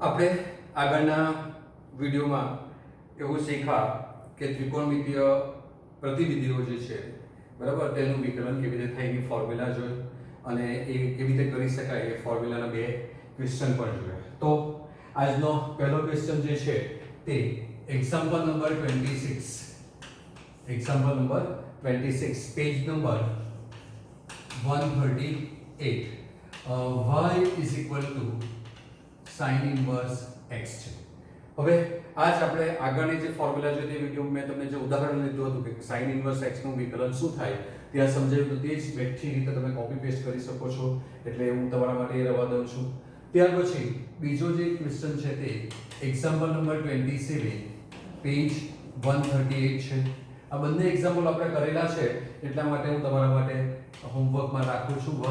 આપણે આગળના વિડીયોમાં એવું શીખ્યા કે ત્રિકોણમિતીય પ્રતિનિધિઓ જે છે બરાબર તેનું વિકલન કેવી રીતે થાય એની ફોર્મ્યુલા જોઈ અને એ કેવી રીતે કરી શકાય એ ફોર્મ્યુલાના બે ક્વેશ્ચન પણ જોયા. તો આજનો પહેલો ક્વેશ્ચન જે છે તે example number 26 example number 26 page number 138 y is equal to sin inverse x છે. હવે આજ આપણે આગળની જે ફોર્મ્યુલા છે તે વિડિયો મેં તમને જે ઉદાહરણ લીધું હતું કે sin inverse x નું વિકલન શું થાય ત્યાં સમજાવ્યું તો તે જ બેઠી રીતે તમે કોપી પેસ્ટ કરી શકો છો, એટલે હું તમારા માટે એ રવા દઉં છું. ત્યાર પછી બીજો જે ક્વેશ્ચન છે તે એક્ઝામ્પલ નંબર 27 પેજ 138 છે. આ બંને એક્ઝામ્પલ આપણે કરેલા છે એટલા માટે હું તમારા માટે હોમવર્કમાં રાખું છું y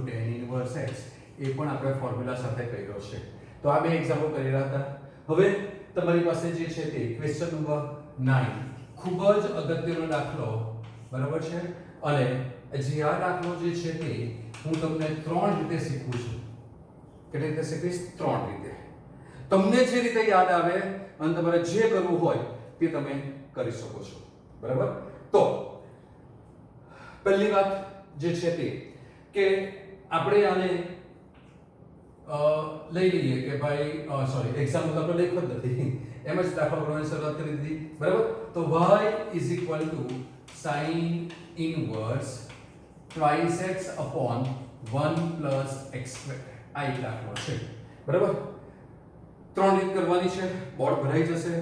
tan inverse x એ પણ આપણે ફોર્મ્યુલા સાથે કર્યો છે. તો આ બે એક્ઝામ્પલ કરેલા હતા. હવે તમારી પાસે જે છે તે ક્વેશ્ચન નંબર 9 ખૂબ જ અગત્યનો દાખલો બરાબર છે, અને જે આ દાખલો જે છે તે હું તમને ત્રણ રીતે શીખવું છું. કેટલી રીતે શીખવીશ? ત્રણ રીતે. તમને જે રીતે યાદ આવે અને તમારે જે કરવું હોય તે તમે કરી શકો છો. બરાબર? તો પહેલી વાત જે છે તે કે આપણે આને લઈ લઈએ કે ભાઈ સોરી એક્ઝામ્પલ આપણે લખ્યું જ નથી, એમ જ દાખલો કરવાની શરૂઆત કરી દીધી. બરાબર? તો y is equal to sin inverse twice x upon 1 plus x square. આ એક દાખલો છે. બરાબર? ત્રણ રીત કરવાની છે. બોર્ડ ભરાઈ જશે,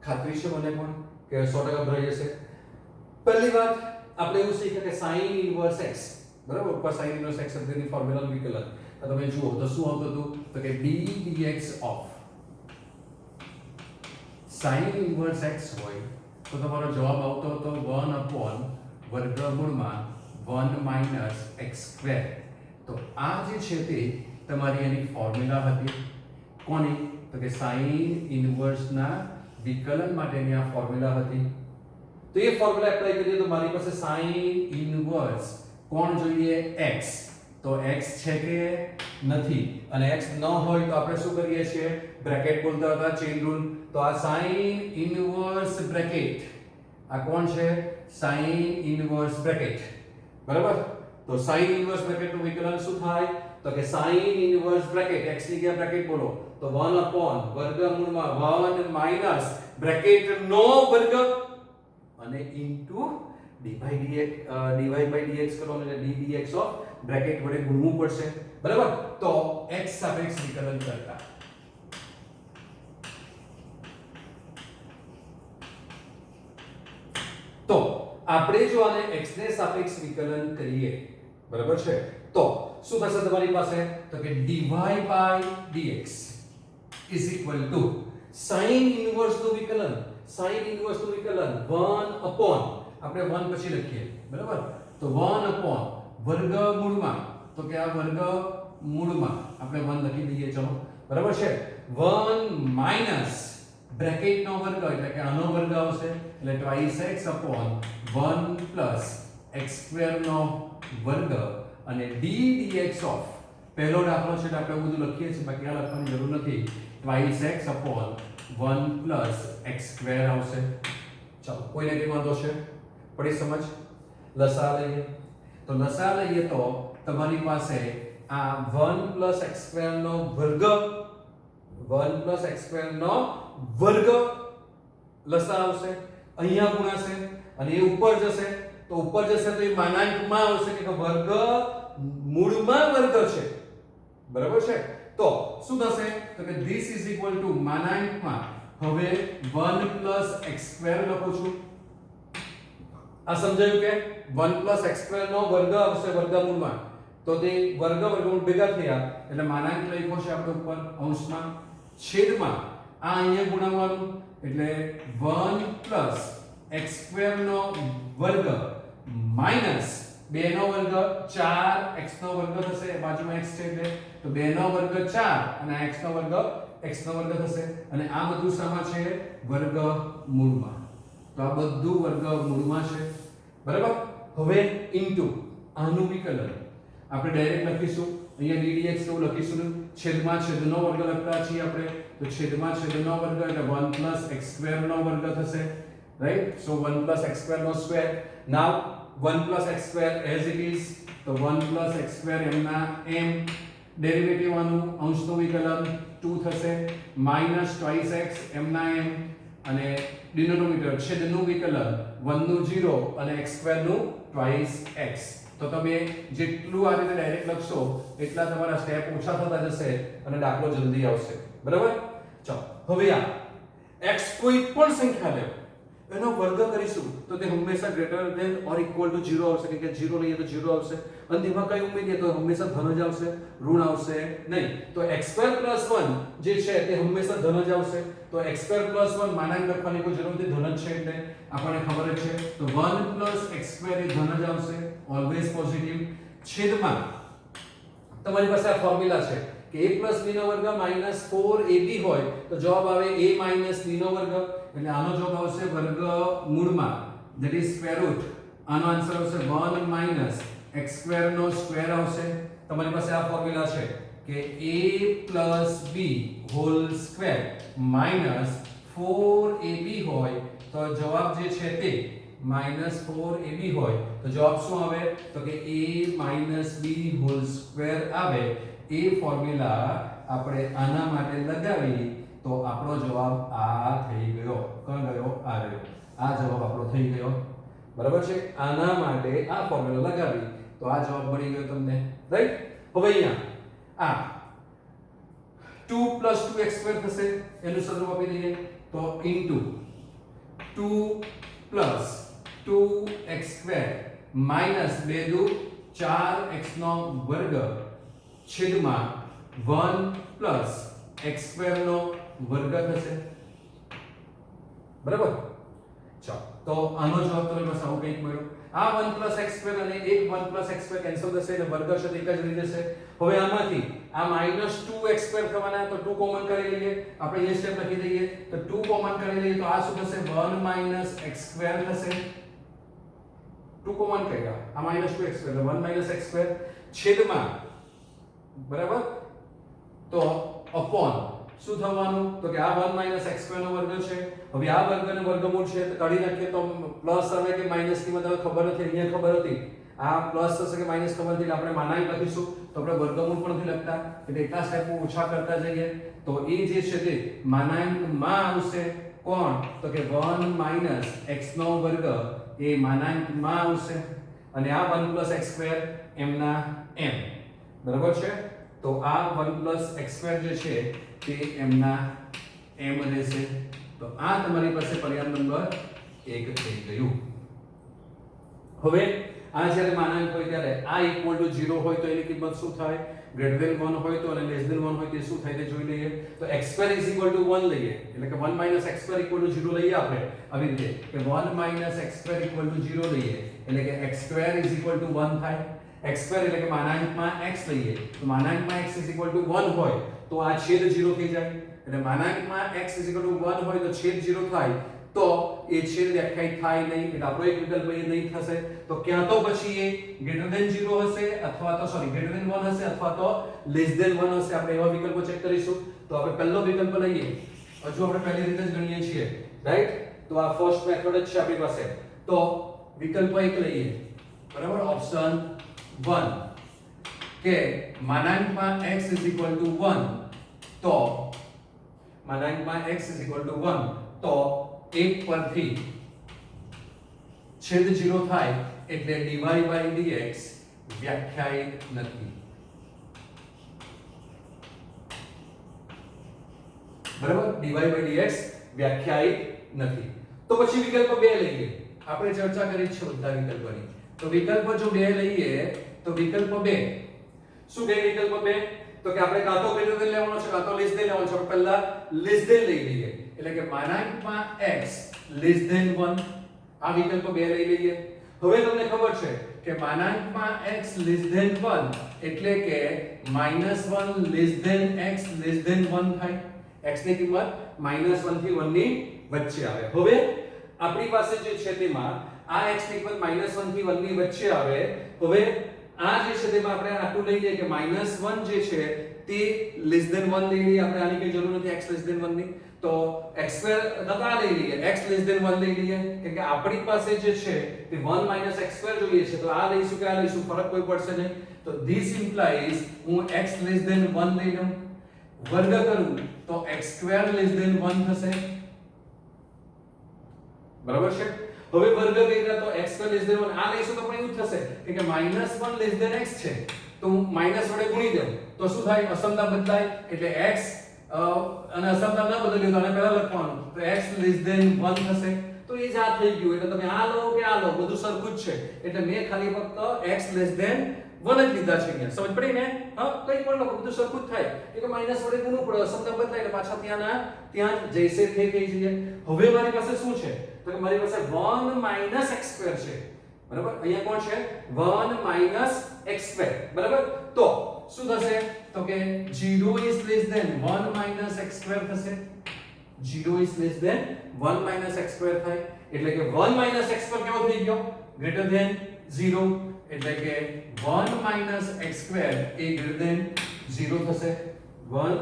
ખાતરી છે મને પણ કે 100% ભરાઈ જશે. પહેલી વાત આપણે એવું શીખ્યા કે sin inverse x બરાબર, ઉપર sin inverse x શબ્દની ફોર્મ્યુલાનું વિકલન તો તમે જુઓ તો શું આવતું હતું તો કે d dx of sin inverse x હોય તો તમારો જવાબ આવતો હતો 1 upon વર્ગમૂળમાં 1 minus x square. તો આ જે છે તે તમારી એની ફોર્મ્યુલા હતી. કોની? તો કે sin inverse ના વિકલન માટેની આ ફોર્મ્યુલા હતી. તો એ ફોર્મ્યુલા એપ્લાય કરીએ તો મારી પાસે sin inverse કોણ જોઈએ? x. તો x છે કે નથી, અને x ન હોય તો આપણે શું કરીએ છીએ? બ્રેકેટ બોલતા હતા, ચેન રૂલ. તો આ sin inverse બ્રેકેટ આ કોણ છે? sin inverse bracket. બરાબર? તો sin inverse બ્રેકેટ નું વિકલન શું થાય? તો કે sin inverse બ્રેકેટ x ની જગ્યાએ બ્રેકેટ બોલો તો 1 upon વર્ગમૂળમાં 1 minus બ્રેકેટ નો વર્ગ અને into dy by dx કરવાનું એટલે d dx ઓફ બ્રેકેટ વડે ગુણવું પડશે. બરાબર? તો x સાપેક્ષ વિકલન કરતા તો આપણે જો આને x ને સાપેક્ષ વિકલન કરીએ બરાબર છે તો શું થશે તમારી પાસે? તો કે dy by dx is equal to sin inverse નું વિકલન 1 upon આપણે 1 પછી લખીએ. બરાબર? તો 1 upon વર્ગમૂળમાં તો કે આ વર્ગમૂળમાં આપણે 1 લખી દઈએ. ચલો બરાબર છે. 1 minus બ્રેકેટ નો વર્ગ એટલે કે આનો વર્ગ આવશે એટલે twice x upon 1 plus x square નો વર્ગ અને d dx of પહેલો દાખલો છે એટલે આપણે બધું લખીએ છીએ, બાકી આ લખવાની જરૂર નથી. twice x upon 1 plus x square આવશે. ચાલો કોઈને કઈ વાંધો છે? પડી સમજ? લસા લઈએ તો લસા લઈએ તો તમારી પાસે આ 1 plus x square નો વર્ગ 1 plus x square નો વર્ગ લસા આવશે, અહીંયા ગુણાશે અને એ ઉપર જશે તો ઉપર જશે તો એ માનાંકમાં આવશે કે વર્ગ મૂળમાં વર્ગ છે. બરાબર છે? તો શું થશે? તો કે this is equal to માનાંકમાં હવે 1 plus x square લખું છું. આ સમજાયું કે 1 plus x square નો વર્ગ આવશે વર્ગમૂળમાં તો તે વર્ગમૂળ ભેગા થયા એટલે માનાંક લખ્યો છે આપણે ઉપર અંશમાં છેદમાં આ અહીંયા ગુણાવવાનું એટલે 1 plus x square નો વર્ગ માઈનસ 2 નો વર્ગ 4 x નો વર્ગ થશે, બાજુમાં x છે એટલે તો 2 નો વર્ગ 4 અને x નો વર્ગ થશે અને આ બધું શામાં છે? વર્ગમૂળમાં. તો આ બધું વર્ગમૂળમાં છે. બરાબર? હવે ઇન્ટુ આનું વિકલન આપણે ડાયરેક્ટ લખીશું અહીંયા ddx એવું લખીશું ને છેદમાં છેદનો વર્ગ લખતા છીએ આપણે તો છેદમાં છેદનો વર્ગ એટલે 1 + x² નો વર્ગ થશે right so 1 + x² no square now 1 + x² as it is તો 1 + x² એમના m ડેરિવેટિવ આનું અંશનું વિકલન 2 થશે -2x એમના m અને ડિનોમિનેટર છેદનું વિકલન 1 નું 0 અને x² નું 2x તો તમે જેટલું આ રીતે ડાયરેક્ટ લખશો એટલા તમારા સ્ટેપ ઓછા થતા જશે અને દાખલો જલ્દી આવશે બરાબર ચાલો હવે આ x કોઈ પણ સંખ્યા લે એનો વર્ગ કરીશું તો તે હંમેશા greater than or equal to 0 આવશે કે 0 લઈએ તો 0 આવશે અને તેમાં કઈ ઉમેરીએ તો હંમેશા ધન જ આવશે ઋણ આવશે નહીં તો x² + 1 જે છે તે હંમેશા ધન જ આવશે તો x² + 1 માનાંક લખવાની કોઈ જરૂર નથી ધન જ છે એટલે આપણને ખબર જ છે તો 1 + x² એ ધન જ આવશે ઓલવેઝ પોઝિટિવ છેદમાં તમારી પાસે આ ફોર્મ્યુલા છે કે a + b નો વર્ગ -4ab હોય તો જવાબ આવે a - b નો વર્ગ એટલે આનો જવાબ આવશે વર્ગમૂળમાં ધેટ ઇઝ સ્ક્વેર રૂટ આનો આન્સર આવશે 1 - x² નો સ્ક્વેર આવશે તમારી પાસે આ ફોર્મ્યુલા છે કે a + b whole square -4ab હોય તો જવાબ જે છે તે -4ab હોય તો જવાબ શું આવે તો કે a - b હોલ સ્ક્વેર આવે એ ફોર્મ્યુલા આપણે આના માટે લગાવી તો આપણો જવાબ આ થઈ ગયો કોણ ગયો આ રહ્યો આ જવાબ આપણો થઈ ગયો બરાબર છે આના માટે આ ફોર્મ્યુલા લગાવી તો આ જવાબ મળી ગયો તમને રાઈટ હવે અહીંયા આ 2 + 2x² થશે એનું સ્વરૂપ આપી દઈએ તો ઇન્ટુ 2 + 2x² -2 દુ 4x નો વર્ગ છેદમાં 1 + x² નો વર્ગ થશે બરાબર ચાલો તો આનો જવાબ તમને બસ આવું કંઈક મળ્યો આ 1 + x² અને એક 1 + x² કેન્સલ થશે એટલે વર્ગ છે તો એક જ રહી જશે હવે આમાંથી આ -2x² થવાના તો 2 કોમન કરી લઈએ આપણે એ સ્ટેપ લખી દઈએ તો 2 કોમન કરી લઈએ તો આ શું થશે 1 - x² થશે 2 કોમન કર્યા આ -2x² એટલે 1 - x² છેદમાં બરાબર તો અપોન શું થવાનું તો કે આ 1 - x² નો વર્ગ છે હવે આ વર્ગને વર્ગમૂળ છે તો કાઢી નાખીએ તો પ્લસ આવે કે માઈનસ ની મને ખબર નથી અહીંયા ખબર હતી આ પ્લસ થશે કે માઈનસ ખબર હતી એટલે આપણે માનાંક લખીશું તો આપણે વર્ગમૂળ પણ નથી લખતા એટલે એટલા સ્ટેપ ઓછા કરતા જઈએ તો એ જે છે તે માનાંકમાં આવશે કોણ તો કે 1 - x નો વર્ગ એ માનાંકમાં આવશે અને આ 1 + x² એમના m બરાબર છે તો આ 1 + x² જે છે તે એમના m રહેશે તો આ તમારી પાસે પરિણામ નંબર 1 થઈ ગયું હવે આ જ્યારે માનાંક હોય ત્યારે આ ઇક્વલ ટુ 0 હોય તો એની કિંમત શું થાય ગ્રેટર ધેન 1 હોય તો અને લેસ ધેન 1 હોય તો શું થાય તે જોઈ લઈએ તો x² = 1 લઈએ એટલે કે 1 - x² = 0 લઈએ આપણે આવી રીતે કે 1 - x² = 0 લઈએ એટલે કે x² = 1 થાય x² એટલે કે માનાંકમાં x લઈએ તો માનાંકમાં x = 1 હોય તો આ છેદ 0 થઈ જાય એટલે માનાંકમાં x = 1 હોય તો છેદ 0 થાય તો એ છેદ વ્યાખ્યાયિત થાય નહીં એટલે આપણો એક વિકલ્પ એ નહીં થશે તો ક્યાં તો પછી એ ગ્રેટર ધેન 0 હશે અથવા તો સોરી ગ્રેટર ધેન 1 હશે અથવા તો લેસ ધેન 1 હશે આપણે એવા વિકલ્પો ચેક કરીશું તો આપણે પહેલો વિકલ્પ લઈએ હજુ આપણે પહેલી રીતે જ ગણીએ છીએ રાઈટ તો આ ફર્સ્ટ મેથડ જ છે આપણી પાસે તો વિકલ્પ 1 લઈએ બરાબર ઓપ્શન 1 કે માનાંકમાં x = 1 તો માનાંકમાં x = 1 તો 1 પરથી છેદ 0 થાય એટલે dy/dx વ્યાખ્યાયિત નથી બરાબર dy/dx વ્યાખ્યાયિત નથી તો પછી વિકલ્પ 2 લઈએ આપણે ચર્ચા કરી છે બધા વિકલ્પોની તો વિકલ્પ જો 2 લઈએ તો વિકલ્પ 2 શું કહે વિકલ્પ 2 તો કે આપણે કાં તો ગ્રેટર ધેન લેવાનો છે કાં તો લેસ ધેન લેવાનો છે પહેલા લેસ ધેન લઈ લઈએ એટલે કે માનાંકમાં x લેસ ધેન 1 આ વિકલ્પ 2 લઈ લઈએ હવે તમને ખબર છે કે માનાંકમાં x લેસ ધેન 1 એટલે કે -1 less than x less than 1 થાય x ની કિંમત -1 થી 1 ની વચ્ચે આવે હવે આપણી પાસે જે છે તેમાં આ x ની કિંમત -1 થી 1 ની વચ્ચે આવે હવે આ જે છે તેમાં આપણે આટલું લઈ લઈએ કે -1 જે છે તે <1 લઈ લઈએ આપણે, આની કઈ જરૂર નથી x <1 ની, તો x2 નતા લઈ લઈએ, x <1 લઈ લઈએ કે આપણી પાસે જે છે તે 1 - x2 જોઈએ છે, તો આ લઈશું કે આ લઈશું ફરક કોઈ પડશે નહીં, તો this implies હું x <1 લઈ લઉં, વર્ગ કરું તો x2 <1 થશે, બરાબર છે। હવે વર્ગ કર્યા તો x2 <1 આ લઈશું તો પણ એવું થશે કે -1 x છે, તો હું માઈનસ વડે ગુણી દઉં તો શું થાય, અસમતા બદલાય, એટલે x અને અસમતા ન બદલ્યું તો આને પહેલા લખવાનું, તો x <1 થશે, તો એ જ આ થઈ ગયું, એટલે તમે આ લો કે આ લો બધું સરખું જ છે, એટલે મેં ખાલી ફક્ત x <1 જ લીધા છે અહીંયા, સમજ પડી ને? હા, કઈ પણ લખો બધું સરખું જ થાય, એટલે માઈનસ વડે ગુણવું પડે, અસમતા બદલાય એટલે પાછા ત્યાં જૈસે થઈ જઈએ। હવે મારી પાસે શું છે, તો કે મારી પાસે 1 - x2 છે, બરાબર, અહીંયા કોણ છે 1 - x2, બરાબર, તો શું થશે, તો કે 0 is less than 1 - x2 થશે, 0 is less than 1 - x2 થાય, એટલે કે 1 - x2 કેવો થઈ ગયો, greater than 0, એટલે કે 1 - x2 એ greater than 0 થશે, 1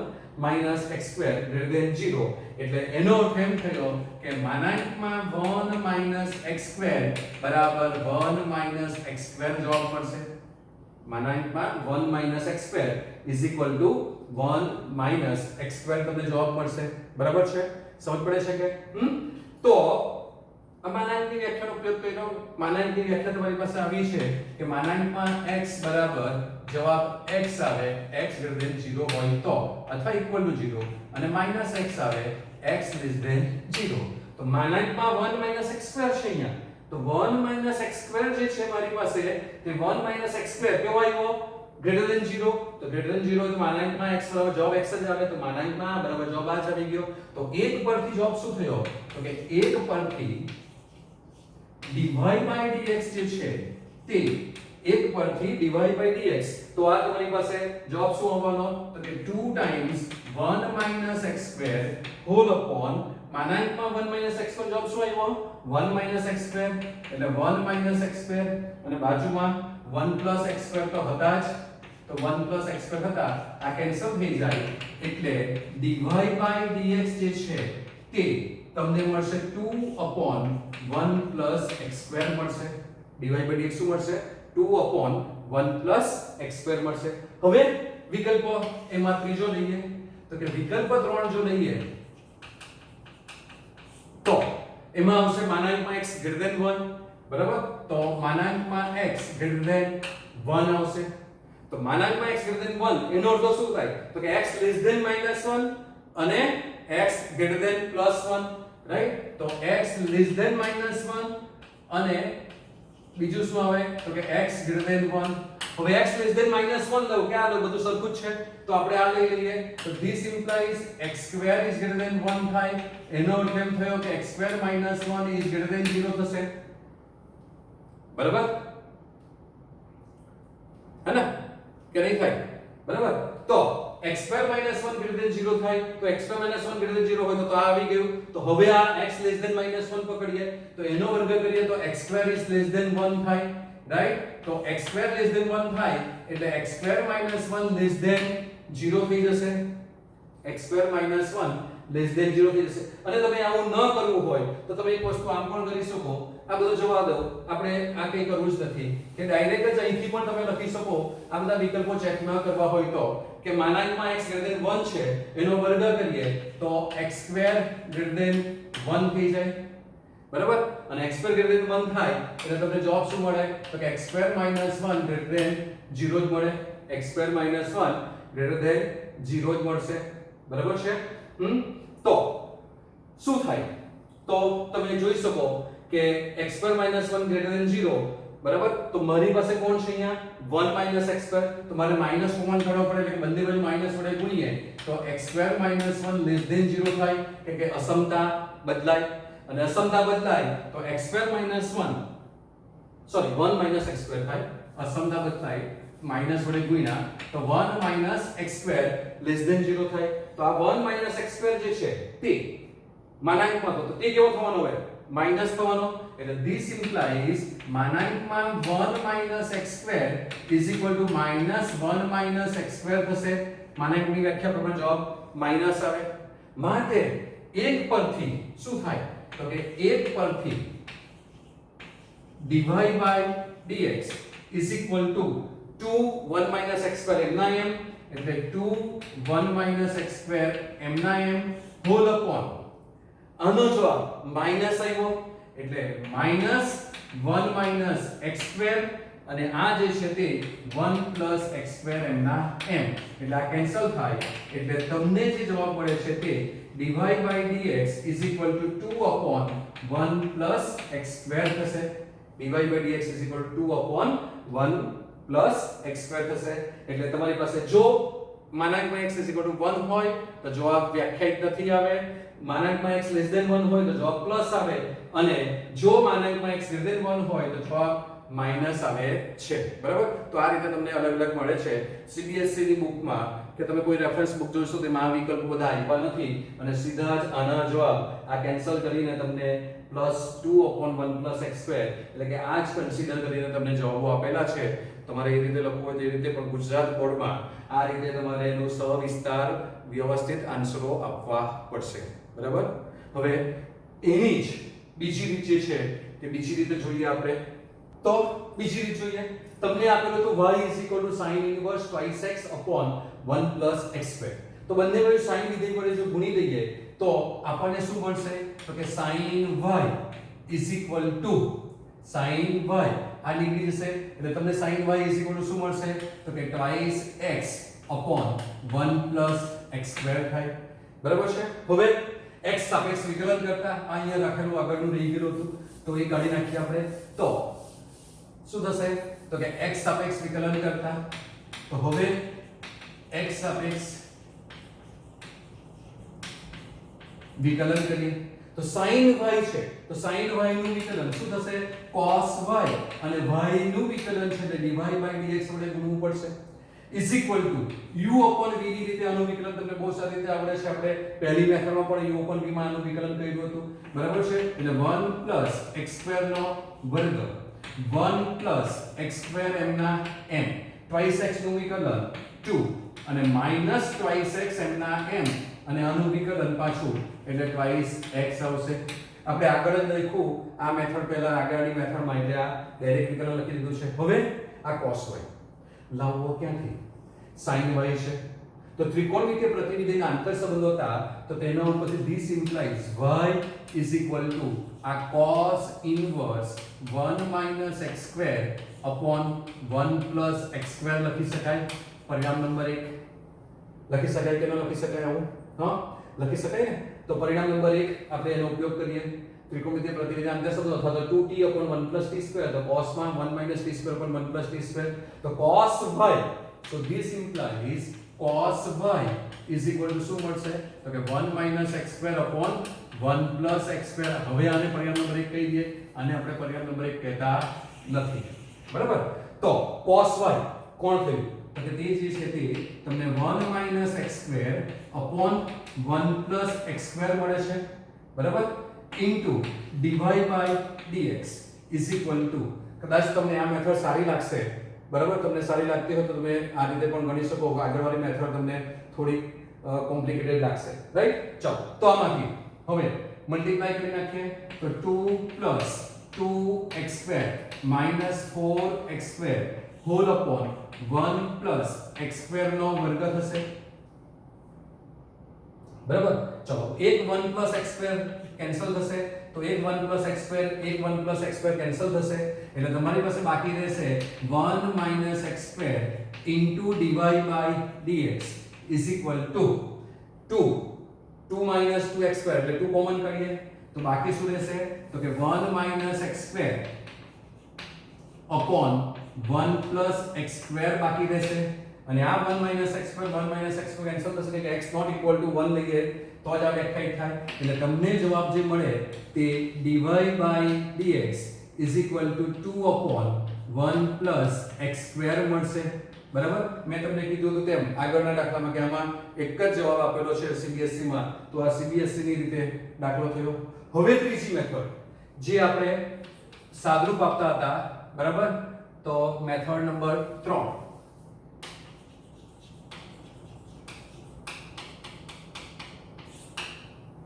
- x2 greater than 0, એટલે એનો અર્થ એમ થયો કે (1 - x2 બરાબર 1 - x2 જવાબ મળશે, (1 - x2 is equal to 1 - x2 તમને જવાબ મળશે, બરાબર છે, સમજ પડે છે કે તો માનાંકની વ્યાખ્યાનો ઉપયોગ કર્યો, માનાંકની વ્યાખ્યા તમારી પાસે આવી છે કે x બરાબર જવાબ x આવે x greater than 0 હોય તો, અથવા equal to 0, અને -x આવે x less than 0, તો 1 - x2 છે અહીંયા, તો 1 - x2 જે છે મારી પાસે તે 1 - x2 કેવો આવ્યો, greater than 0, તો greater than 0 તો x બરાબર જવાબ x જ આવે, તો બરાબર જવાબ આ જ આવી ગયો, તો 1 પરથી જવાબ શું થયો, તો કે 1 પરથી dy/dx જે છે તે 1 પરથી dy/dx, તો આ તમારી પાસે જવાબ શું આવવાનો, તો કે 2 times 1 - x2 whole upon 1 - x2 જવાબ શું આવ્યો, 1 - x2, એટલે 1 - x2 અને બાજુમાં 1 + x2 તો હતા જ, તો 1 + x2 હતા, આ કેન્સલ થઈ જાય, એટલે dy/dx જે છે તે તમને મળશે 2 upon 1 + x2 મળશે, dy/dx શું મળશે, 2 upon 1 + x2 મળશે। હવે વિકલ્પો એમાં ત્રીજો લઈએ, તો કે વિકલ્પ 3 જો લઈએ તો એમાં આવશે x greater than 1, બરાબર, તો x greater than 1 આવશે, તો x greater than 1 એનો અર્થ શું થાય, તો કે x less than -1 અને x greater than +1, રાઈટ, તો x less than -1 અને બીજું શું આવે, તો કે x greater than 1, હવે x less than -1 લો કે આ લો બધું સરખું જ છે, તો આપણે આ લઈ લઈએ, તો this implies x2 is greater than 1 થાય, એનો અર્થ એમ થયો કે x2 - 1 is greater than 0 થશે, બરાબર હે ને, કે નહીં થાય, બરાબર, તો x2 - 1 greater than 0 થાય, તો x2 - 1 greater than 0 હોય તો આ આવી ગયું, તો હવે આ x less than -1 પકડીએ, તો એનો વર્ગ કરીએ તો x2 is less than 1 થાય, રાઈટ, તો x2 less than 1 થાય એટલે x2 - 1 less than 0 થઈ જશે, x2 - 1 less than 0 થઈ જશે, અને તમે આવું ન કરવું હોય તો તમે એક વસ્તુ આમ પણ કરી શકો, આ બધું જવા દો, આપણે આ કંઈ કરવું જ નથી કે ડાયરેક્ટ જ અહીંથી પણ તમે લખી શકો, આ બધા વિકલ્પો ચેક ન કરવા હોય તો, કે x greater than 1 છે એનો વર્ગ કરીએ તો x2 greater than 1 થઈ જાય, બરાબર, અને x2 greater than 1 થાય એટલે તમને જવાબ શું મળે, તો કે x2 - 1 greater than 0 જ મળે, x2 - 1 greater than 0 જ મળશે, બરાબર છે, તો શું થાય, તો તમે જોઈ શકો કે x2 - 1 greater than 0, બરાબર, તો મારી પાસે કોણ છે અહીંયા 1 - x2, તો મારે માઈનસ કોમન કાઢવો પડે, એટલે બંને બાજુ માઈનસ વડે ગુણીએ તો x2 - 1 less than 0 થાય, કે અસમતા બદલાય, અને અસમતા બદલાય તો x2 - 1 સોરી 1 - x2 થાય, અસમતા બદલાય માઈનસ વડે ગુણ્યા તો 1 - x2 less than 0 થાય, તો આ 1 - x2 જે છે તે માનાંકમાં તો તે કેવો થવાનો હોય, માઈનસ થવાનો, એટલે this implies માનાંકમાં 1 minus x square is equal to minus 1 minus x square થશે. માનાંકની વ્યાખ્યા પ્રમાણે જવાબ માઈનસ આવે. માટે 1 પરથી શું થાય તો કે 1 પરથી dy by dx is equal to 2 1 minus x square m ના m એટલે 2 1 minus x square m ના m whole upon આનો જવાબ માઈનસ આવ્યો એટલે minus 1 minus x square અને આ જે છે તે 1 plus x square m ના m એટલે આ કેન્સલ થાય એટલે તમને જે જવાબ મળે છે તે dy by dx is equal to 2 upon 1 plus x square થશે. dy by dx is equal to 2 upon 1 plus x square થશે. એટલે તમારી પાસે જો માનાંકમાં x is equal to 1 હોય તો જવાબ વ્યાખ્યાયિત નથી આવે, માનાંકમાં x less than 1 હોય તો જવાબ પ્લસ આવે અને જો માનાંકમાં x greater than 1 હોય તો જવાબ માઈનસ આવે છે. બરાબર? તો આ રીતે તમને અલગ અલગ મળે છે. CBSE ની બુકમાં કે તમે કોઈ રેફરન્સ બુક જોશો તેમાં આ વિકલ્પો બધા આપ્યા નથી અને સીધા જ આના જવાબ આ કેન્સલ કરીને તમને +2 upon 1 plus x square એટલે કે આ જ કન્સિડર કરીને તમને જવાબો આપેલા છે. તમારે એ રીતે લખવું હોય તે રીતે પણ ગુજરાત બોર્ડમાં આ રીતે તમારે એનો સવિસ્તાર વ્યવસ્થિત આન્સરો આપવા પડશે. બરાબર? હવે એની જ બીજી રીત જે છે તે બીજી રીતે જોઈએ આપણે. તો બીજી રીત જોઈએ. તમને આપેલું હતું y sin inverse twice x upon 1 plus x square. તો બંને બાજુ sin વિધેય વડે જો ગુણી દઈએ તો આપણને શું મળશે તો કે sin y is equal to sin y આ નીકળી જશે એટલે તમને sin y is equal to શું મળશે તો કે twice x upon 1 plus x square થાય. બરાબર છે? હવે x સાપેક્ષ વિકલન કરતા આ અહીંયા રાખેલું આગળનું રહી ગયેલું હતું તો એ કાઢી નાખીએ આપણે. તો શું થશે તો કે x સાપેક્ષ વિકલન કરતા તો હવે x સાપેક્ષ વિકલન કરીએ તો sin y છે તો sin y નું વિકલન શું થશે cos y અને y નું વિકલન છે એટલે dy by dx વડે ગુણવું પડશે is equal to u upon v ની રીતે આનું વિકલન તમને બહુ સારી રીતે આવડે છે. આપણે પહેલી મેથડમાં પણ u upon v માં આનું વિકલન કર્યું હતું. બરાબર છે? એટલે 1 plus x square નો વર્ગ 1 plus x square m ના m twice x નું વિકલન 2 અને minus twice x m ના m અને આનું વિકલન પાછું એટલે twice x આવશે. આપણે આગળ જ લખ્યું આ મેથડ પહેલા આગળની મેથડમાં એટલે આ ડાયરેક્ટ વિકલન લખી દીધું છે. હવે આ cos y લાવવો ક્યાંથી sin y છે તો ત્રિકોણમિતિય પ્રતિનિધિના આંતર સંબંધો હતા તો તેનો પછી this implies y is equal to આ cos inverse 1 minus x square upon 1 plus x square લખી શકાય. પરિણામ નંબર 1 લખી શકાય કે ન લખી શકાય આવું? હા લખી શકાય ને. તો પરિણામ નંબર 1 આપણે એનો ઉપયોગ કરીએ. ત્રિકોણમિતિય પ્રતિનિધિના આંતર સંબંધો અથવા તો 2t upon 1 plus t square તો cos માં 1 minus t square upon 1 plus t square તો cos y so this implies cos y is equal to શું મળશે તો કે 1 minus x square upon 1 plus x square. હવે આને પરિણામ નંબર 1 કહી દઈએ આને આપણે પરિણામ નંબર 1 કહેતા નથી. બરાબર? તો cos y કોણ થયું તો કે તે જે છે તે તમને 1 minus x square upon 1 plus x square મળે છે. બરાબર? into dy by dx is equal to કદાચ તમને આ મેથડ સારી લાગશે. બરાબર? તમને સારી લાગતી હોય તો તમે આ રીતે પણ ગણી શકો. આગળવાળી મેથડ તમને થોડી કોમ્પ્લિકેટેડ લાગશે. રાઈટ? ચાલો તો આમાંથી હવે મલ્ટીપ્લાય કરી નાખીએ તો 2 plus 2x square minus 4x square whole upon 1 plus x square નો વર્ગ થશે. બરાબર? ચલો એક 1 plus x square કેન્સલ થશે તો એક 1 plus x square એક 1 plus x square કેન્સલ થશે એટલે તમારી પાસે બાકી રહેશે 1 minus x square into dy by dx is equal to 2 minus 2x square એટલે 2 કોમન કાઢીએ તો બાકી શું રહેશે તો કે 1 minus x square upon 1 plus x square બાકી રહેશે અને આ 1 minus x square કેન્સલ થશે કે x not equal to 1 લઈએ તો જ આ વ્યાખ્યાયિત થાય એટલે તમને જવાબ જે મળે તે dy by dx is equal to 2 upon 1 plus x square મળશે. બરાબર? મેં તમને કીધું હતું તેમ આગળના દાખલામાં કે આમાં એક જ જવાબ આપેલો છે CBSE માં તો આ CBSE ની રીતે દાખલો થયો. હવે ત્રીજી મેથડ જે આપણે સાદરૂપ આપતા હતા, બરાબર? તો મેથડ નંબર 3,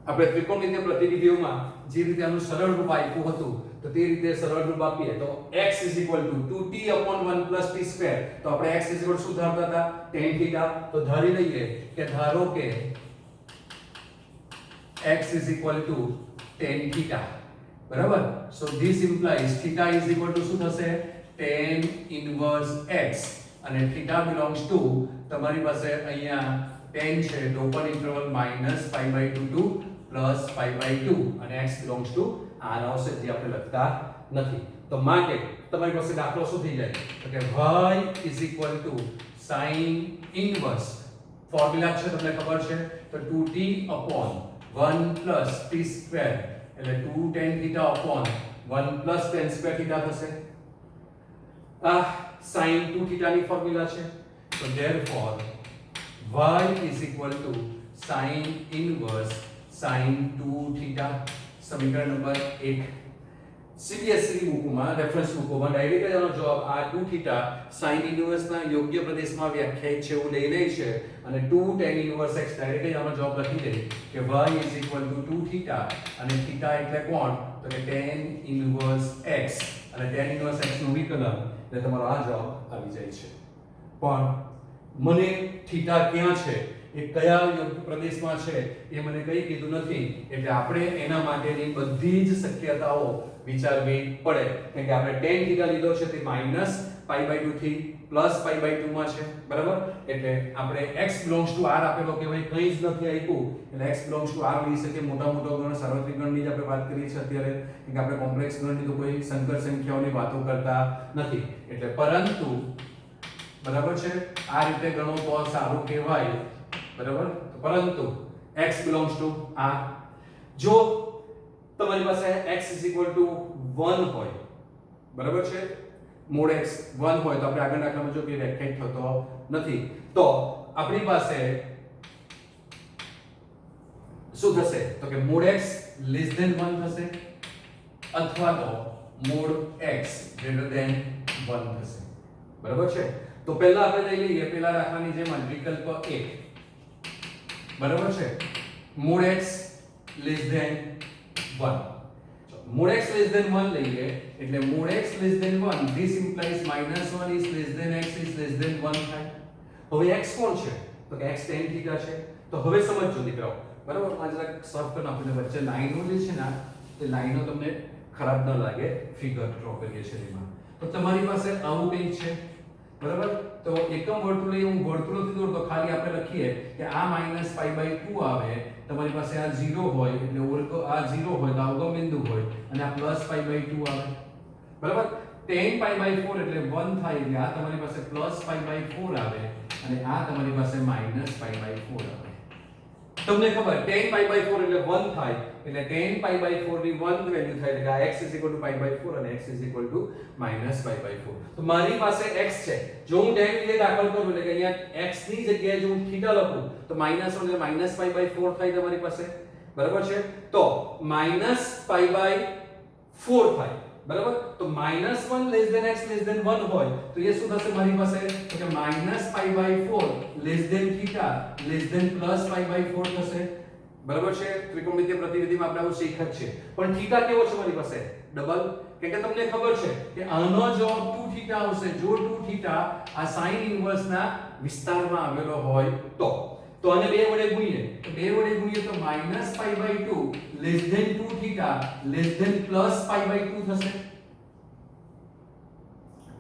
આપણે ત્રિકોણમિતિય પ્રતિનિધિઓમાં જે રીતે આનું સરળ રૂપ આપ્યું હતું તો તે રીતે સરળ રૂપ આપીએ તો x 2t/1 + t². તો આપણે x શું ધારતા હતા? tan θ. તો ધારી લઈએ કે ધારો કે x tan θ, બરાબર? સો ધીસ ઇમ્પ્લાઇઝ θ શું થશે? tan inverse x, અને θ belongs to તમારી પાસે અહીંયા tan છે તો ઓપન ઇન્ટરવલ -π/2 to +π/2, અને x belongs to r આવશે જે આપણે લખતા નથી. તો માટે તમારી પાસે દાખલો શું થઈ જાય? તો કે y sin inverse, ફોર્મ્યુલા છે તમને ખબર છે, તો 2t/1 + t², એટલે 2 tan θ/1 + tan² θ થશે. આ sin 2θ ની ફોર્મ્યુલા છે. તો therefore y sin inverse sin 2θ. સમીકરણ નંબર 1. સીબીએસઈ બુકમાં, રેફરન્સ બુકમાં ડાયરેક્ટ જ આનો જવાબ આ 2θ sin ઇન્વર્સ ના યોગ્ય પ્રદેશમાં વ્યાખ્યાયિત છે એવું લઈ લે છે, અને 2 tan inverse x ડાયરેક્ટ જ આનો જવાબ લખી દે કે y 2θ, અને θ એટલે કોણ? તો કે tan inverse x, અને tan inverse x નું વિકલન, એટલે તમારો આ જવાબ આવી જાય છે. પણ મને θ ક્યાં છે, એ કયા યોગ્ય પ્રદેશમાં છે એ મને કંઈ કીધું નથી, એટલે આપણે એના માટેની બધી જ શક્યતાઓ વિચારવી પડે. કેમ કે આપણે tan θ લીધો છે તે -π/2 થી +π/2 માં છે, બરાબર? એટલે આપણે x belongs to r આપેલો કે ભાઈ કંઈ જ નથી આપ્યું, એટલે x belongs to r લઈ શકીએ. મોટા ગણ, સાર્વત્રિક ગણની જ આપણે વાત કરીએ છીએ અત્યારે, કેમ કે આપણે કોમ્પ્લેક્સ ગણની તો કોઈ સંકર સંખ્યાઓની વાતો કરતા નથી. એટલે પરંતુ બરાબર છે, આ રીતે ગણો તો સારું કહેવાય, બરાબર? પરંતુ x belongs to r. જો તમારી પાસે x 1 હોય, બરાબર છે, mod x 1 હોય, તો આપણે આગળ દાખલામાં જો કે વ્યાખ્યાયિત થતો નથી, તો આપણી પાસે શું થશે? તો કે mod x less than 1 થશે, અથવા તો mod x greater than 1 થશે, બરાબર છે? તો પહેલા આપણે લઈ લઈએ પહેલા દાખલાની જેમ વિકલ્પ 1, બરાબર છે, mod x less than 1. mod x less than 1 લઈએ એટલે mod x less than 1, this implies -1 is less than x is less than 1 થાય. હવે x કોણ છે? તો કે x tan θ છે. તો હવે સમજજો દીકરાઓ, બરાબર? આ જરાક સોલ્વ કરી આપણે વચ્ચે લાઈનો જે છે ને, તે લાઈનો તમને ખરાબ ન લાગે ફિગર ડ્રો કરીએ છીએ એમાં. તો તમારી પાસે આવું કંઈક છે, બરાબર? તો એકમ વર્તુળ લઈ, હું વર્તુળ નથી દોરતો, ખાલી આપણે લખીએ કે આ -π/2 આવે, તમારી પાસે આ 0 હોય એટલે વર્ગ, આ 0 હોય તો અવગમ બિંદુ હોય, અને આ +π/2 આવે, બરાબર? tan π/4 એટલે 1 થાય, એટલે આ તમારી પાસે +π/4 આવે, અને આ તમારી પાસે -π/4 આવે. તમને ખબર tan π/4 એટલે 1 થાય, એટલે tan π/4 ની 1 વેલ્યુ થાય, એટલે આ x π/4 અને x -π/4. તો મારી પાસે x છે, જો હું tan લીધે દાખલ કરું એટલે કે અહીંયા x ની જગ્યાએ જો હું θ લખું તો -1 એટલે -π/4 થાય તમારી પાસે, બરાબર છે? તો -π/4 થાય, બરાબર? તો -1 less than x less than 1 હોય તો એ શું થશે મારી પાસે? તો કે -π/4 less than θ less than +π/4 થશે, બરાબર છે? ત્રિકોણમિતિય પ્રતિનિધિમાં આપણે આવું શીખ્યા છે. પણ θ કેવો છે મારી પાસે? ડબલ. કેમ કે તમને ખબર છે કે આનો જવાબ 2θ આવશે જો 2θ આ sin ઇન્વર્સ ના વિસ્તારમાં આવેલો હોય તો. તો આને 2 વડે ગુણીએ તો 2 વડે ગુણીએ તો -π/2 less than 2θ less than +π/2 થશે.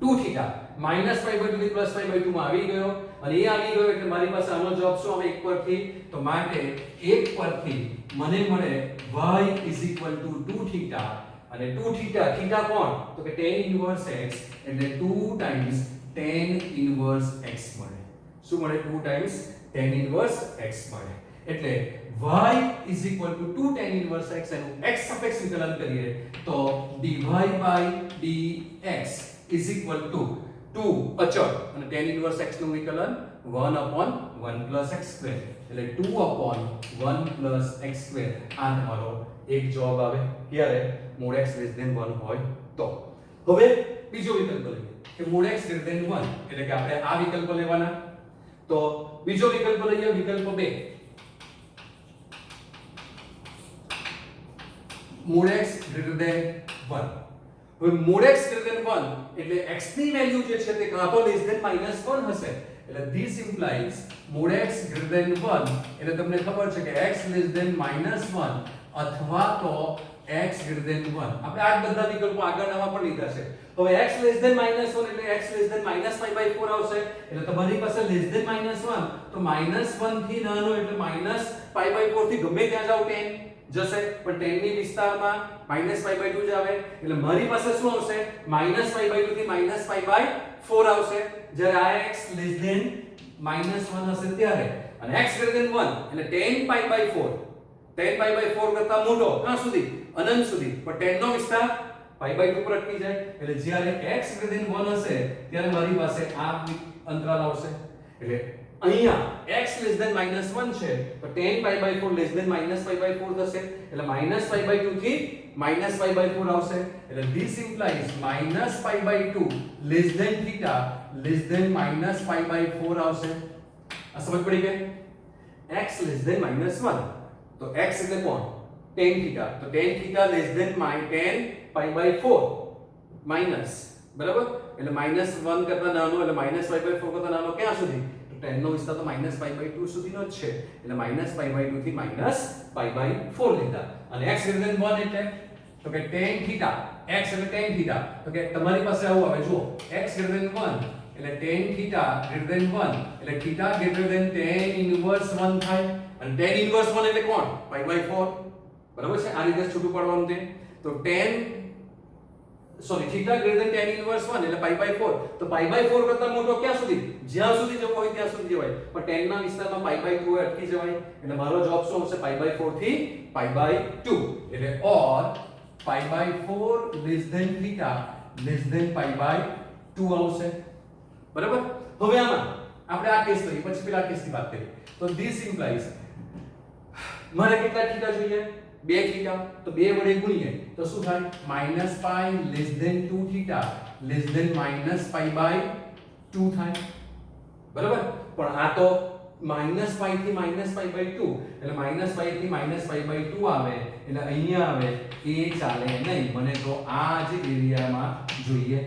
2θ -π/2 થી +π/2 માં આવી ગયો, અને એ આવી ગયો એટલે મારી પાસે આનો જવાબ શું આવે? 1 પરથી. તો માટે 1 પરથી મને મળે y 2θ, અને 2θ, θ કોણ? તો કે tan inverse x, એટલે 2 times tan inverse x મળે. શું મળે? 2 times tan inverse x મળે. એટલે y 2 tan inverse x એનું x સાપેક્ષ વિકલન કરીએ તો dy/dx 2 અચળ, અને tan inverse x નું વિકલન 1/1 + x², એટલે 2/1 + x². આ તમારો એક જવાબ આવે ક્યારે? mod x less than 1 હોય તો હવે બીજો વિકલ્પ લઈએ કે mod x greater than 1 એટલે કે આપણે આ વિકલ્પ લેવાના. તો બીજો વિકલ્પ લઈએ, વિકલ્પ 2 mod x greater than 1. હવે mod x greater than 1 એટલે x ની વેલ્યુ જે છે તે કાં તો less than -1 હશે. એટલે this implies mod x greater than 1 એટલે તમને ખબર છે કે x less than -1 અથવા તો x greater than 1. આપણે આ બધા વિકલ્પો આગળનામાં પણ લીધા છે. હવે x less than -1 એટલે x less than -π/4 આવશે. એટલે તમારી પાસે less than -1 તો -1 થી નાનો એટલે -π/4 થી ગમે ત્યાં જાવ 10 જશે, પણ 10 ની વિસ્તારમાં -π/2 જ આવે. એટલે મારી પાસે શું આવશે? -π/2 થી -π/4 આવશે જ્યારે આ x less than -1 હશે ત્યારે. અને x greater than 1 એટલે 10π/4 10π/4 કરતા મોટો ક્યાં સુધી? અનંત સુધી. પણ 10 નો વિસ્તાર π/2 પર અટકી જાય. એટલે જ્યારે x greater than 1 હશે ત્યારે મારી પાસે આ અંતરાલ આવશે. એટલે અહીંયા x less than -1 છે તો 10π/4 less than -π/4 થશે. એટલે -π/2 થી -π/4 આવશે. એટલે this implies -π/2 less than theta less than -π/4 આવશે. આ સમજ પડી ગઈ? x less than -1 તો x એટલે કોણ? tan theta. તો tan theta less than 10π/4 minus, બરાબર? એટલે -1 કરતા નાનો એટલે -π/4 કરતા નાનો ક્યાં સુધી? 10 નો વિસ્તાર તો -π/2 સુધીનો જ છે. એટલે -π/2 થી -π/4 લીધા. અને x greater than 1 એટલે તો કે tan theta, x એટલે tan theta. તો કે તમારી પાસે આવું આવે, જુઓ x greater than 1 એટલે tan theta greater than 1 એટલે theta greater than tan inverse 1 થાય. અને tan inverse 1 એટલે કોણ? π/4. બરાબર છે? આ રીતે છૂટું પાડવાનું તે. તો theta greater than tan inverse 1 એટલે π/4. તો π/4 કરતા મોટો ક્યાં સુધી? જ્યાં સુધી જવો હોય ત્યાં સુધી જવાય. પણ 10 ના વિસ્તારમાં π/2 એ અટકી જવાય. એટલે મારો જવાબ શું હશે? π/4 થી π/2. એટલે or π/4 less than theta less than π/2 આવશે. બરાબર? હવે આમાં આપણે આ કેસ લઈએ પછી પેલા કેસની વાત કરીએ. તો this implies મારે કેટલા થીટા જોઈએ? 2 થીટા. તો 2 વડે ગુણીએ તો શું થાય? -π less than 2 theta less than -π/2 થાય. બરાબર? પણ આ તો -π થી -π/2 એટલે -π થી -π/2 આવે. એટલે અહીંયા આવે એ ચાલે નહીં. મને તો આ જ એરિયામાં જોઈએ.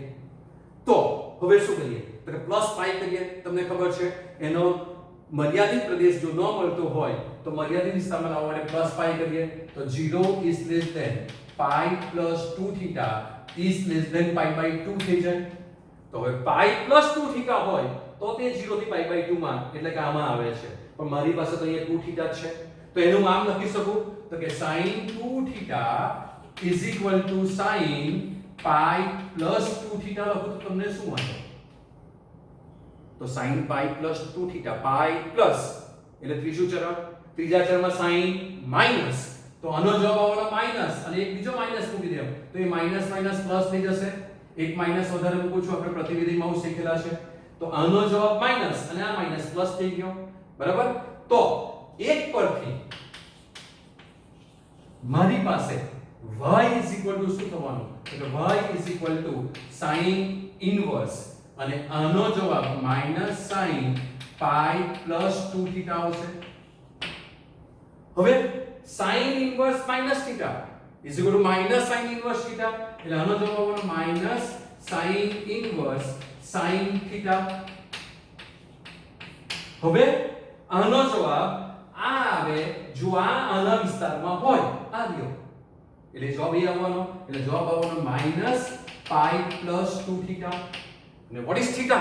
તો હવે શું કરીએ? તો કે +π કરીએ. તમને ખબર છે એનો મર્યાદિત પ્રદેશ જો ન મળતો હોય તો મર્યાદિત વિસ્તારમાં લાવવા માટે +π કરીએ. તો 0 is less than π + 2 theta is less than π/2 થઈ જાય. તો હવે π + 2 theta હોય તો તે 0 થી π/2 માં એટલે કે આમાં આવે છે. પણ મારી પાસે તો અહીંયા 2 theta છે. તો એનું નામ લખી શકું તો કે sin 2 theta is equal to sin π + 2 theta લખું તો તમને શું મળે? તો sin π + 2 theta π પ્લસ એટલે ત્રીજું ચરણ, ત્રીજા ચરણમાં sin માઈનસ. તો આનો જવાબ આવવાનો માઈનસ અને એક બીજો માઈનસ મૂકી દેવો તો એ માઈનસ માઈનસ પ્લસ થઈ જશે. એક માઈનસ વધારે મૂકું છું, આપણે પ્રતિવિધિમાં આવું શીખેલા છે. તો આનો જવાબ માઈનસ અને આ માઈનસ પ્લસ થઈ ગયો. બરાબર? તો એક પરથી મારી પાસે y શું થવાનું? એટલે y sin ઇનવર્સ અને આનો જવાબ -sin π + 2 થીટા આવશે. હવે sin ઇનવર્સ -θ -sin ઇનવર્સ θ એટલે આનો જવાબ આવવાનો -sin ઇનવર્સ sin θ. હવે આનો જવાબ આ આવે જો આ આના વિસ્તારમાં હોય. આ લ્યો એટલે જવાબ એ આવવાનો. એટલે જવાબ આવવાનો -π + 2 થીટા. અને what is theta?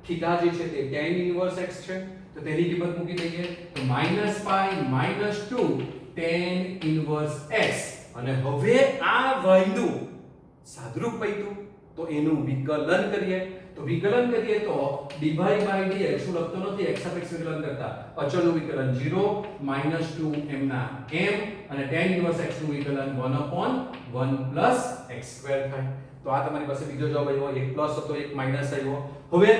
theta જે છે તે tan inverse x છે. તો તેની કિંમત મૂકી દઈએ તો -π - 2 tan inverse x. અને હવે આ y નું સાદરૂપ પૈતું તો એનું વિકલન કરીએ. તો વિકલન કરીએ તો dy/dx શું લખતો નથી, x સાપેક્ષ વિકલન કરતા અચળનું વિકલન 0 - 2 m ના m અને tan inverse x નું વિકલન 1/1 + x² થાય. તો આ તમારી પાસે બીજો જવાબ આવ્યો. એક પ્લસ હતો, એક માઈનસ આવ્યો. હવે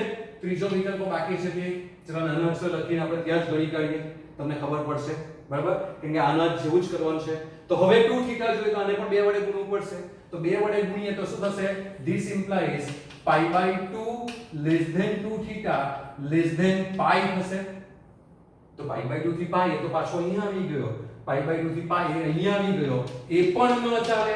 ત્રીજો વિકલ્પ બાકી છે કે ચલો નાનો અક્ષર લખીને આપણે ત્યાં જ ગણી કાઢીએ, તમને ખબર પડશે. બરાબર? કેમ કે આના જેવું જ કરવાનું છે. તો હવે 2 થીટા જોઈએ તો આને પણ 2 વડે ગુણવું પડશે. તો તો 2 વડે ગુણીએ તો શું થશે? This implies pi by 2 less than 2 theta less than pi થશે. તો pi by 2 થી pi એ તો પાછો અહીંયા આવી ગયો. pi by 2 થી pi એ અહીંયા આવી ગયો. એ પણ ન ચાલે.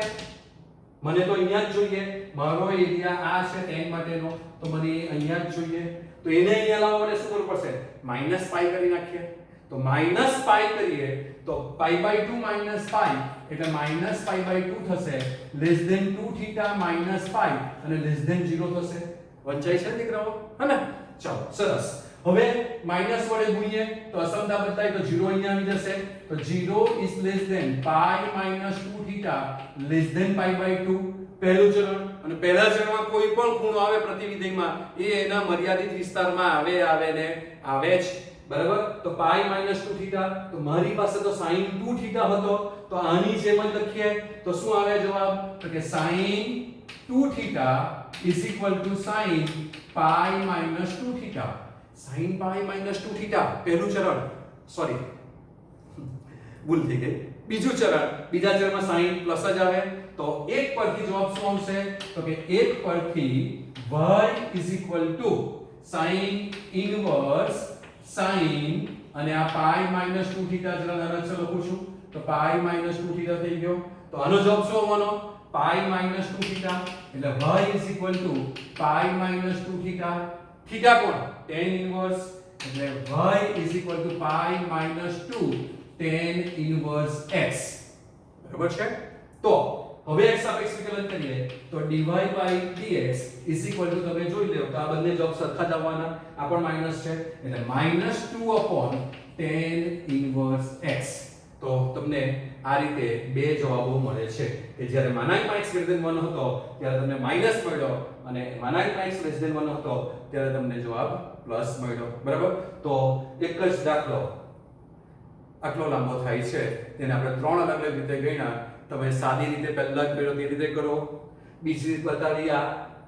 મને તો અહીંયા જ જોઈએ. મારો એરિયા આ છે tan માટેનો, તો મને અહીંયા જ જોઈએ. તો એને અહીંયા લાવવા માટે શું કરવું પડશે? માઈનસ પાઈ કરી નાખીએ. તો માઈનસ પાઈ કરીએ તો પાઈ બાય 2 માઈનસ પાઈ એટલે માઈનસ પાઈ બાય 2 થશે, લેસ ધેન 2 થીટા માઈનસ પાઈ અને લેસ ધેન 0 થશે. વંચાય છે દીકરાઓ? હે ને? ચાલો સરસ. હવે માઈનસ વડે ગુણીએ તો અસમતા બદલાય તો 0 અહીંયા આવી જશે. તો 0 is less than pi minus 2 theta less than pi by 2. પહેલું ચરણ. અને પહેલા ચરણમાં કોઈ પણ ખૂણો આવે પ્રતિવિધેયમાં એ એના મર્યાદિત વિસ્તારમાં આવે ને આવે જ. બરાબર? તો પાઈ માઈનસ 2 થીટા, તો મારી પાસે તો sin 2 થીટા હતો, તો આની જેમ જ લખીએ તો શું આવે જવાબ? તો કે sin 2 theta is equal to sin pi minus 2 theta. sin pi minus 2 theta પહેલું ચરણ, સોરી ભૂલ થઈ ગઈ. બીજું ચરણ, બીજા ચરણમાં sin પ્લસ જ આવે, તો 1 પરથી જવાબ શું આવશે? તો કે 1 પરથી y is equal to sin inverse sin અને આ પાઈ માઈનસ 2 થીટા જરા નાના છે લખું છું, તો પાઈ માઈનસ 2 થીટા થઈ ગયો. તો આનો જવાબ શું આવવાનો? પાઈ માઈનસ 2 થીટા. એટલે y is equal to pi minus 2 theta. Theta કોણ? tan inverse. એટલે y is equal to pi minus 2 tan inverse x. બરાબર છે? તો હવે x સાપેક્ષ વિકલન કરીએ તો dy by dx is equal to, તમે જોઈ લો તો આ બંને જવાબ સરખા જ આવવાના. આ પણ માઈનસ છે એટલે -2 upon tan inverse x. તો તમને આ રીતે બે જવાબો મળે છે કે જ્યારે -x greater than 1 હતો ત્યારે તમને માઈનસ મળ્યો અને -x less than 1 હતો ત્યારે તમને જવાબ પ્લસ મળ્યો. બરાબર? તો એક જ દાખલો આટલો લાંબો થાય છે તેને આપણે 3 અલગ અલગ રીતે ગણ્યા. તમે સાદી રીતે પહેલા કર્યો તે રીતે કરો, બીજી રીત બતાવી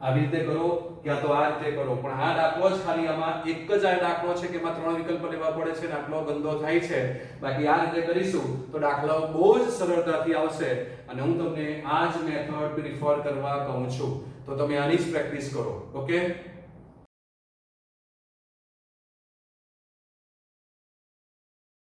આવી રીતે કરો, ક્યાં તો આ રીતે કરો. પણ આ દાખલો જ ખાલી આમાં એક જ આ દાખલો છે કે એમાં 3 વિકલ્પ લેવા પડે છે, દાખલો ગંદો થાય છે. બાકી આ રીતે કરીશું તો દાખલાઓ બહુ જ સરળતાથી આવશે અને હું તમને આ જ મેથડ પ્રિફર કરવા કહું છું. તો તમે આની જ પ્રેક્ટિસ કરો. ઓકે?